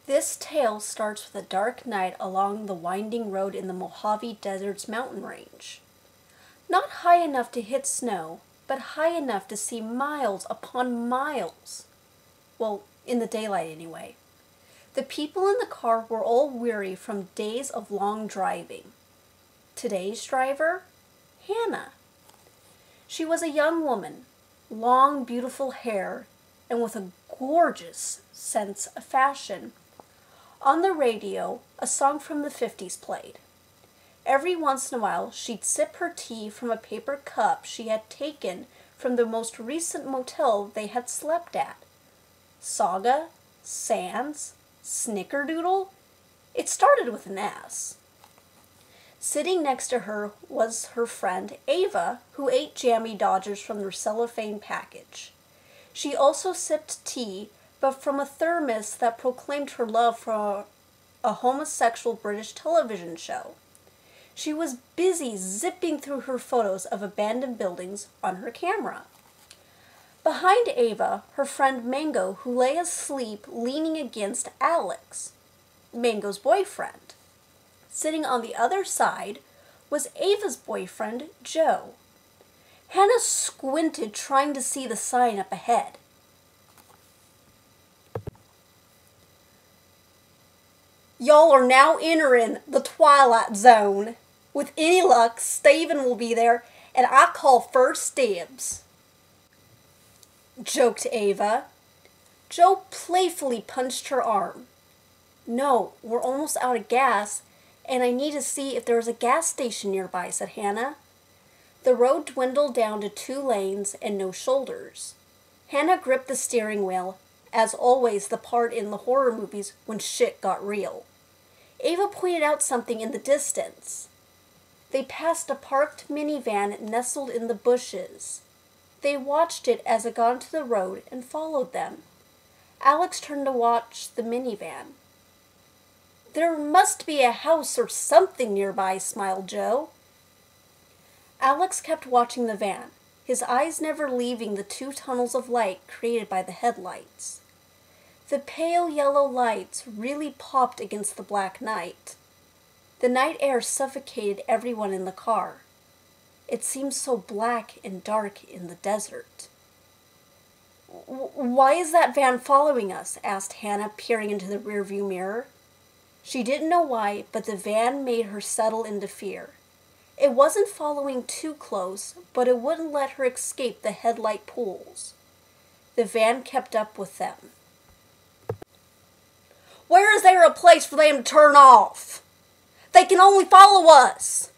This tale starts with a dark night along the winding road in the Mojave Desert's mountain range. Not high enough to hit snow, but high enough to see miles upon miles. Well, in the daylight anyway. The people in the car were all weary from days of long driving. Today's driver? Hannah. She was a young woman, long, beautiful hair, and with a gorgeous sense of fashion. On the radio, a song from the 50s played. Every once in a while, she'd sip her tea from a paper cup she had taken from the most recent motel they had slept at. Saga, Sands, Snickerdoodle? It started with an S. Sitting next to her was her friend Ava, who ate jammy Dodgers from their cellophane package. She also sipped tea, but from a thermos that proclaimed her love for a homosexual British television show. She was busy zipping through her photos of abandoned buildings on her camera. Behind Ava, her friend Mango, who lay asleep leaning against Alex, Mango's boyfriend. Sitting on the other side was Ava's boyfriend, Joe. Hannah squinted, trying to see the sign up ahead. Y'all are now entering the Twilight Zone. With any luck, Steven will be there, and I call first dibs, joked Ava. Joe playfully punched her arm. No, we're almost out of gas, and I need to see if there is a gas station nearby, said Hannah. The road dwindled down to 2 lanes and no shoulders. Hannah gripped the steering wheel, as always the part in the horror movies when shit got real. Ava pointed out something in the distance. They passed a parked minivan nestled in the bushes. They watched it as it got onto the road and followed them. Alex turned to watch the minivan. There must be a house or something nearby, smiled Joe. Alex kept watching the van, his eyes never leaving the 2 tunnels of light created by the headlights. The pale yellow lights really popped against the black night. The night air suffocated everyone in the car. It seemed so black and dark in the desert. Why is that van following us? Asked Hannah, peering into the rearview mirror. She didn't know why, but the van made her settle into fear. It wasn't following too close, but it wouldn't let her escape the headlight pools. The van kept up with them. Where is there a place for them to turn off? They can only follow us.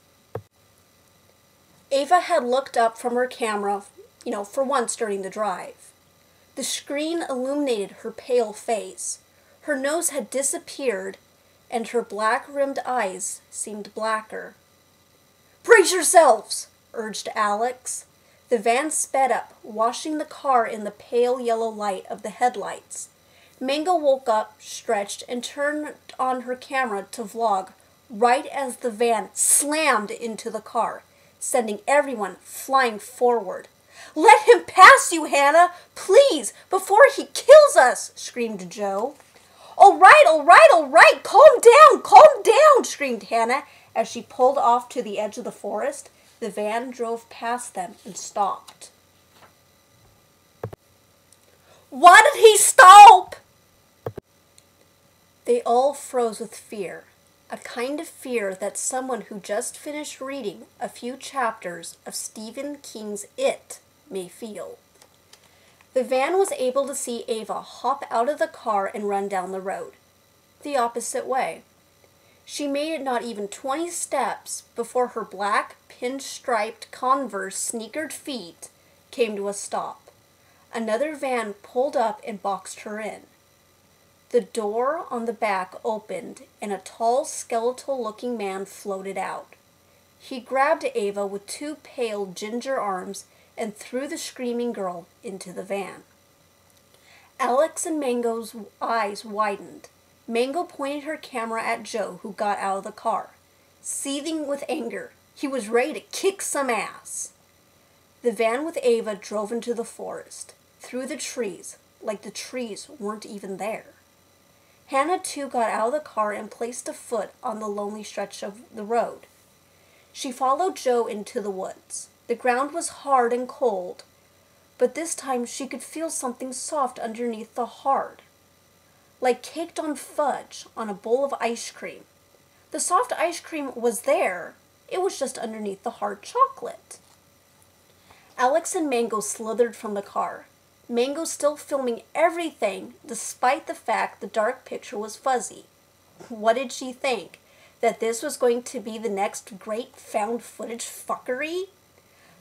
Ava had looked up from her camera, for once during the drive. The screen illuminated her pale face. Her nose had disappeared, and her black-rimmed eyes seemed blacker. Brace yourselves, urged Alex. The van sped up, washing the car in the pale yellow light of the headlights. Mango woke up, stretched, and turned on her camera to vlog right as the van slammed into the car, sending everyone flying forward. Let him pass you, Hannah, please, before he kills us, screamed Joe. All right, calm down, screamed Hannah as she pulled off to the edge of the forest. The van drove past them and stopped. Why did he stop? They all froze with fear, a kind of fear that someone who just finished reading a few chapters of Stephen King's It may feel. The van was able to see Ava hop out of the car and run down the road, the opposite way. She made it not even 20 steps before her black, pinstriped Converse sneakered feet came to a stop. Another van pulled up and boxed her in. The door on the back opened and a tall, skeletal-looking man floated out. He grabbed Ava with 2 pale ginger arms and threw the screaming girl into the van. Alex and Mango's eyes widened. Mango pointed her camera at Joe, who got out of the car. Seething with anger, he was ready to kick some ass. The van with Ava drove into the forest, through the trees, like the trees weren't even there. Hannah too got out of the car and placed a foot on the lonely stretch of the road. She followed Joe into the woods. The ground was hard and cold, but this time she could feel something soft underneath the hard, like caked on fudge on a bowl of ice cream. The soft ice cream was there, it was just underneath the hard chocolate. Alex and Mango slithered from the car. Mango still filming everything despite the fact the dark picture was fuzzy. What did she think? That this was going to be the next great found footage fuckery?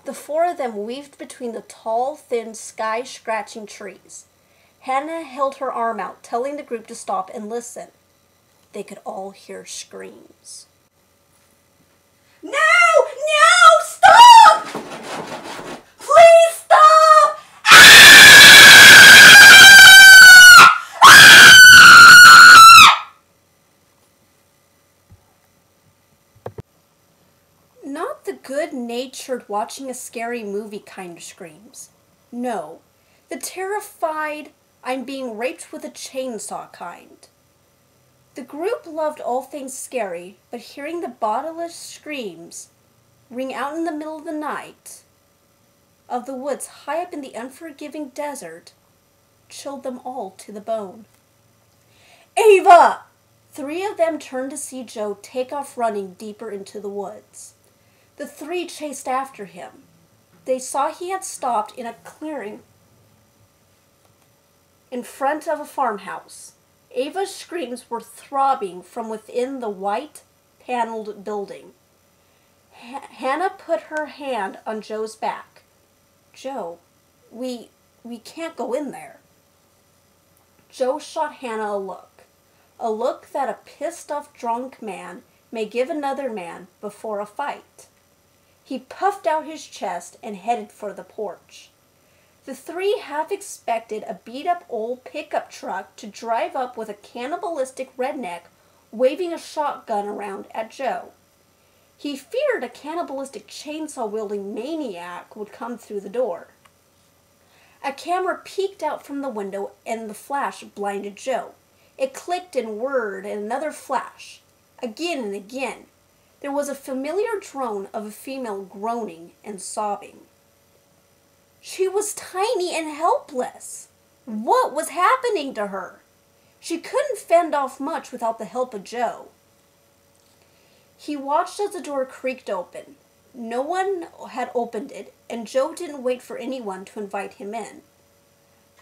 The four of them weaved between the tall, thin, sky-scratching trees. Hannah held her arm out, telling the group to stop and listen. They could all hear screams. No! No! Stop! Please stop! Not the good-natured watching a scary movie kind of screams. No, the terrified, I'm being raped with a chainsaw kind. The group loved all things scary, but hearing the bodiless screams ring out in the middle of the night of the woods high up in the unforgiving desert chilled them all to the bone. Ava! 3 of them turned to see Joe take off running deeper into the woods. The 3 chased after him. They saw he had stopped in a clearing in front of a farmhouse. Ava's screams were throbbing from within the white, paneled building. Hannah put her hand on Joe's back. Joe, we can't go in there. Joe shot Hannah a look that a pissed-off drunk man may give another man before a fight. He puffed out his chest and headed for the porch. The 3 half expected a beat-up old pickup truck to drive up with a cannibalistic redneck waving a shotgun around at Joe. He feared a cannibalistic chainsaw-wielding maniac would come through the door. A camera peeked out from the window and the flash blinded Joe. It clicked and whirred and another flash. Again and again. There was a familiar drone of a female groaning and sobbing. She was tiny and helpless. What was happening to her? She couldn't fend off much without the help of Joe. He watched as the door creaked open. No one had opened it, and Joe didn't wait for anyone to invite him in.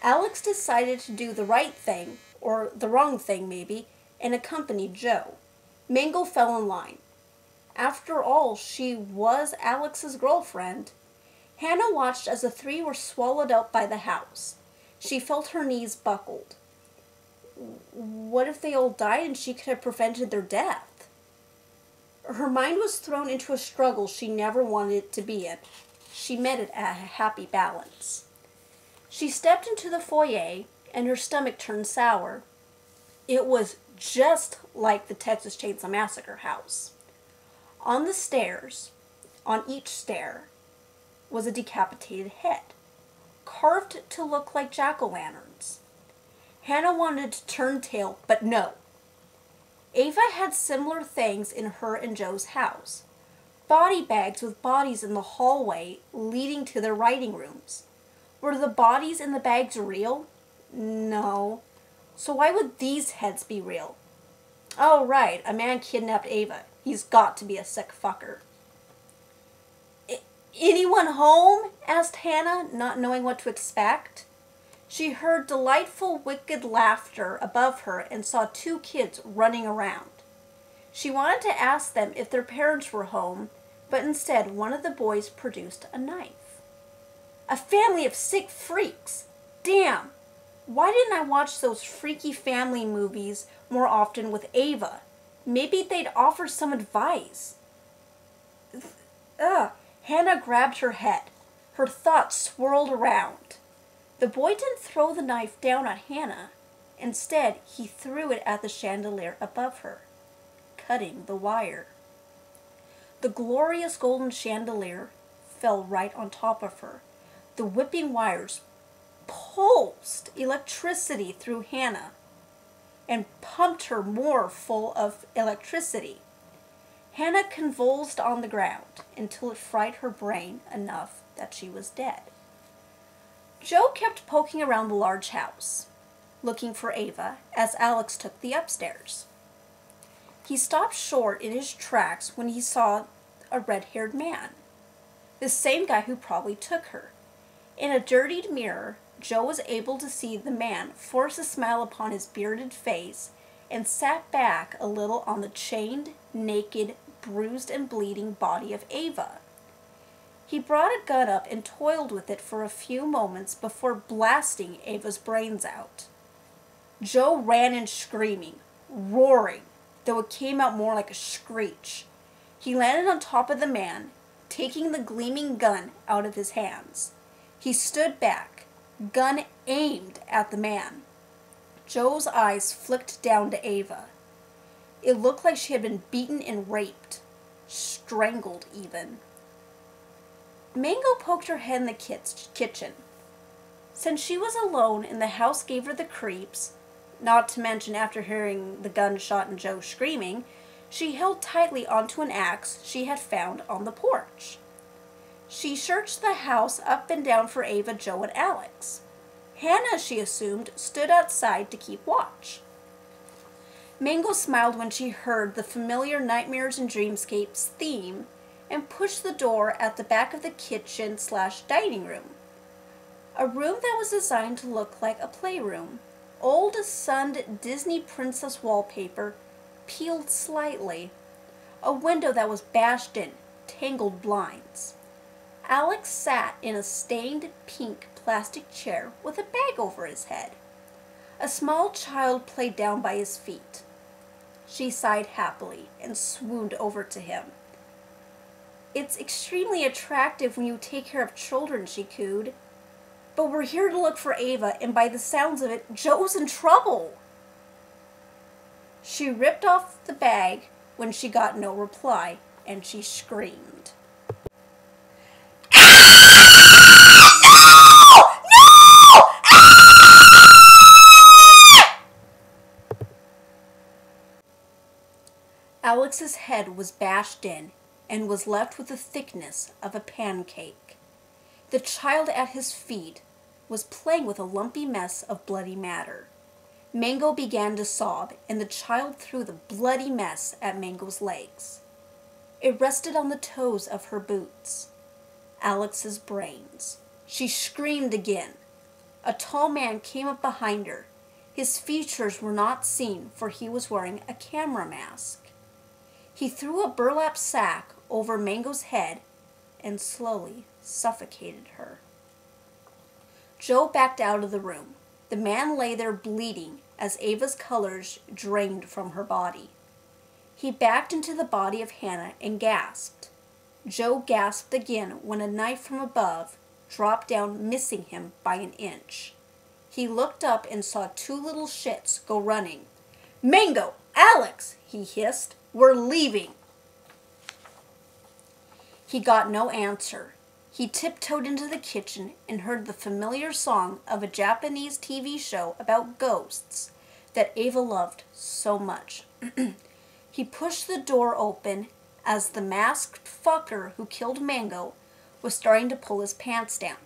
Alex decided to do the right thing, or the wrong thing maybe, and accompanied Joe. Mango fell in line. After all, she was Alex's girlfriend. Hannah watched as the 3 were swallowed up by the house. She felt her knees buckled. What if they all died and she could have prevented their death? Her mind was thrown into a struggle she never wanted it to be in. She met it at a happy balance. She stepped into the foyer, and her stomach turned sour. It was just like the Texas Chainsaw Massacre house. On the stairs, on each stair, was a decapitated head, carved to look like jack-o'-lanterns. Hannah wanted to turn tail, but no. Ava had similar things in her and Joe's house. Body bags with bodies in the hallway leading to their writing rooms. Were the bodies in the bags real? No. So why would these heads be real? Oh, right, a man kidnapped Ava. He's got to be a sick fucker. Anyone home? Asked Hannah, not knowing what to expect. She heard delightful, wicked laughter above her and saw 2 kids running around. She wanted to ask them if their parents were home, but instead one of the boys produced a knife. A family of sick freaks. Damn! Why didn't I watch those freaky family movies more often with Ava? Maybe they'd offer some advice. Hannah grabbed her head. Her thoughts swirled around. The boy didn't throw the knife down at Hannah. Instead, he threw it at the chandelier above her, cutting the wire. The glorious golden chandelier fell right on top of her. The whipping wires pulsed electricity through Hannah. and pumped her more full of electricity. Hannah convulsed on the ground until it fried her brain enough that she was dead. Joe kept poking around the large house, looking for Ava as Alex took the upstairs. He stopped short in his tracks when he saw a red-haired man, the same guy who probably took her. In a dirtied mirror, Joe was able to see the man force a smile upon his bearded face and sat back a little on the chained, naked, bruised and bleeding body of Ava. He brought a gun up and toiled with it for a few moments before blasting Ava's brains out. Joe ran in screaming, roaring, though it came out more like a screech. He landed on top of the man, taking the gleaming gun out of his hands. He stood back, gun aimed at the man. Joe's eyes flicked down to Ava. It looked like she had been beaten and raped, strangled even. Mango poked her head in the kitchen. Since she was alone and the house gave her the creeps, not to mention after hearing the gunshot and Joe screaming, she held tightly onto an axe she had found on the porch. She searched the house up and down for Ava, Joe, and Alex. Hannah, she assumed, stood outside to keep watch. Mango smiled when she heard the familiar Nightmares and Dreamscapes theme and pushed the door at the back of the kitchen/dining room. A room that was designed to look like a playroom. Old sunned Disney princess wallpaper peeled slightly. A window that was bashed in, tangled blinds. Alex sat in a stained pink plastic chair with a bag over his head. A small child played down by his feet. She sighed happily and swooned over to him. "It's extremely attractive when you take care of children," she cooed. "But we're here to look for Ava, and by the sounds of it, Joe's in trouble." She ripped off the bag when she got no reply, and she screamed. Alex's head was bashed in and was left with the thickness of a pancake. The child at his feet was playing with a lumpy mess of bloody matter. Mango began to sob, and the child threw the bloody mess at Mango's legs. It rested on the toes of her boots. Alex's brains. She screamed again. A tall man came up behind her. His features were not seen, for he was wearing a camera mask. He threw a burlap sack over Mango's head and slowly suffocated her. Joe backed out of the room. The man lay there bleeding as Ava's colors drained from her body. He backed into the body of Hannah and gasped. Joe gasped again when a knife from above dropped down, missing him by an inch. He looked up and saw two little shits go running. "Mango! Alex!" he hissed. "We're leaving!" He got no answer. He tiptoed into the kitchen and heard the familiar song of a Japanese TV show about ghosts that Ava loved so much. He pushed the door open as the masked fucker who killed Mango was starting to pull his pants down.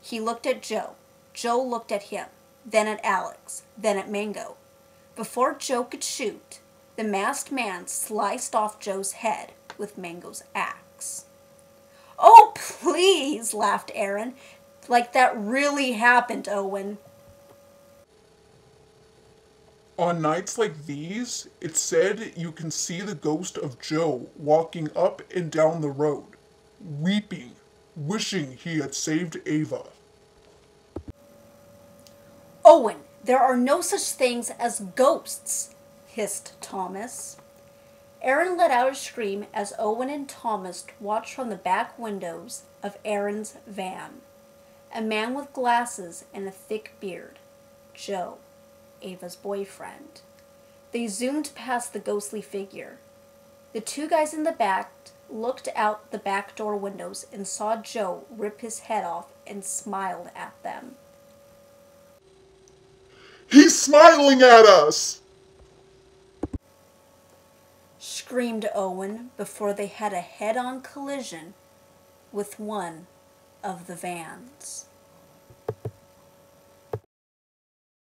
He looked at Joe. Joe looked at him, then at Alex, then at Mango. Before Joe could shoot, the masked man sliced off Joe's head with Mango's axe. "Oh, please," laughed Aaron. "Like that really happened, Owen." On nights like these, it's said you can see the ghost of Joe walking up and down the road, weeping, wishing he had saved Ava. "Owen, there are no such things as ghosts," hissed Thomas. Aaron let out a scream as Owen and Thomas watched from the back windows of Aaron's van. A man with glasses and a thick beard. Joe, Ava's boyfriend. They zoomed past the ghostly figure. The two guys in the back looked out the back door windows and saw Joe rip his head off and smiled at them. "He's smiling at us!" screamed Owen before they had a head-on collision with one of the vans.